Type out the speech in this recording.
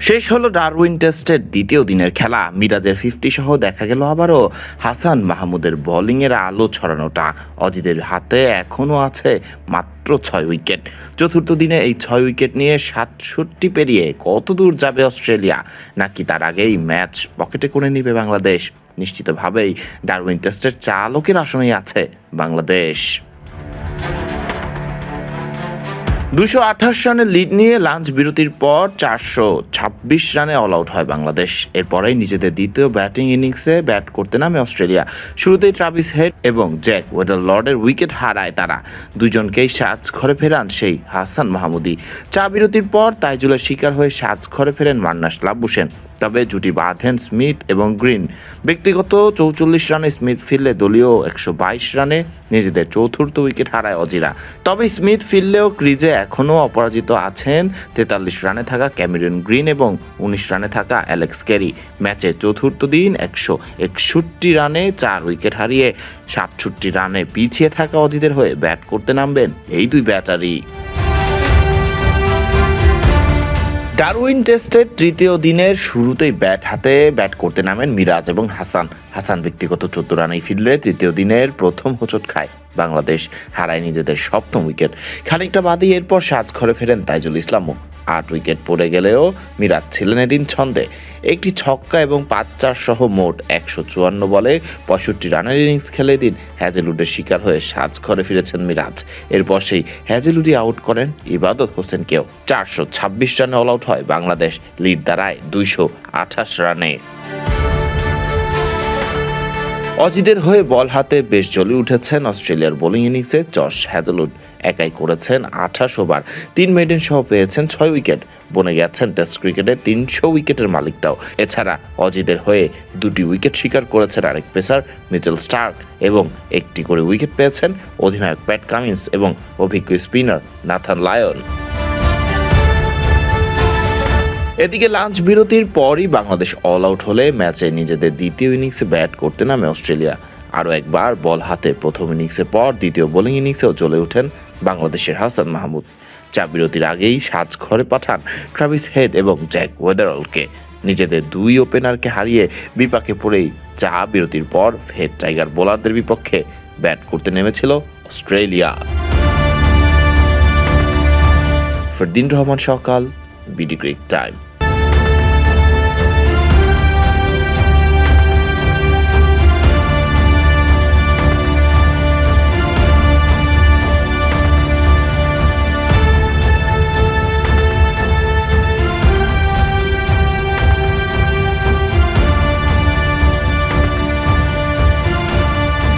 শেষ হলো ডারউইন টেস্টের দ্বিতীয় দিনের খেলা। মিরাজের 50 সহ দেখা গেল আবারও হাসান মাহমুদের বোলিংয়ের আলো ছড়ানোটা। অজিদের হাতে এখনও আছে মাত্র 6 উইকেট। চতুর্থ দিনে এই 6 উইকেট নিয়ে 67 পেরিয়ে কত দূর যাবে অস্ট্রেলিয়া, নাকি তার আগেই ম্যাচ পকেটে করে নিবে বাংলাদেশ? নিশ্চিতভাবেই ডারউইন টেস্টের চালকের আসনেই আছে বাংলাদেশ। 228 রানের লিড নিয়ে লাঞ্চ বিরতির পর 426 রানে অল আউট হয় বাংলাদেশ। এরপরেই নিজেদের দ্বিতীয় ব্যাটিং ইনিংসে ব্যাট করতে নামে অস্ট্রেলিয়া। শুরুতেই ট্রাভিস হেড এবং জ্যাক ওয়েদারলর্ডের উইকেট হারায় তারা। দুজনকেই সাজঘরে ফেরান সেই হাসান মাহমুদই। চা বিরতির পর তাইজুলের শিকার হয়ে সাজঘরে ফেরেন মান্নাস লাবুসেন। তবে জুটি বাঁধেন স্মিথ এবং গ্রিন। ব্যক্তিগত 44 রানে স্মিথ ফিরলে দলীয় 122 রানে নিজেদের চতুর্থ উইকেট হারায় অজিরা। তবে স্মিথ ফিরলেও ক্রিজে এখনও অপরাজিত আছেন 43 রানে থাকা ক্যামেরন গ্রিন এবং 19 রানে থাকা অ্যালেক্স ক্যারি। ম্যাচের চতুর্থ দিন 161 রানে 4 উইকেট হারিয়ে 67 রানে পিছিয়ে থাকা অজিদের হয়ে ব্যাট করতে নামবেন এই দুই ব্যাটারি। ডারউইন টেস্টের তৃতীয় দিনের শুরুতেই ব্যাট হাতে ব্যাট করতে নামেন মিরাজ এবং হাসান ব্যক্তিগত 14 রানেই ফিরলে তৃতীয় দিনের প্রথম হোঁচট খায় বাংলাদেশ, হারায় নিজেদের সপ্তম উইকেট। খানিকটা বাদেই এরপর সাজঘরে ফেরেন তাইজুল ইসলামও। 8 উইকেট পড়ে গেলেও মিরাজ ছিলেন এদিন ছন্দে। একটি ছক্কা এবং 5-4 সহ মোট 154 বলে 65 রানের ইনিংস খেলে দিন হ্যাজেলউডের শিকার হয়ে সাজঘরে ফিরেছেন মিরাজ। এরপর সেই হ্যাজেলউডই আউট করেন ইবাদত হোসেনকেও। 426 রানে অল আউট হয় বাংলাদেশ, লিড দাঁড়ায় 228 রানে। অজিদের হয়ে বল হাতে বেশ জ্বলে উঠেছেন অস্ট্রেলিয়ার বোলিং ইনিংসে জশ হ্যাজেলউড। একাই করেছেন 28 ওভার, 3 মেডেন সহ পেয়েছেন 6 উইকেট। বনে গেছেন টেস্ট ক্রিকেটে 300 উইকেটের মালিকটাও। এছাড়া অজিদের হয়ে 2টি উইকেট শিকার করেছেন আরেক পেসার মিচেল স্টার্ক এবং 1টি করে উইকেট পেয়েছেন অধিনায়ক প্যাট কামিন্স এবং অভিজ্ঞ স্পিনার নাথান লায়ন। এদিকে লাঞ্চ বিরতির পরই বাংলাদেশ অল আউট হলে ম্যাচে নিজেদের দ্বিতীয় ইনিংসে ব্যাট করতে নামে অস্ট্রেলিয়া। আরও একবার বল হাতে প্রথম ইনিংসের পর দ্বিতীয় বোলিং ইনিংসেও চলে ওঠেন বাংলাদেশের হাসান মাহমুদ। চা বিরতির আগেই সাজঘরে পাঠান ট্রাভিস হেড এবং জ্যাক ওয়েদারলকে। নিজেদের দুই ওপেনারকে হারিয়ে বিপাকে পড়েই চা বিরতির পর ফের টাইগার বোলারদের বিপক্ষে ব্যাট করতে নেমেছিল অস্ট্রেলিয়া। ফরদিন রহমান সকাল, বিডি ক্রিক টাইম।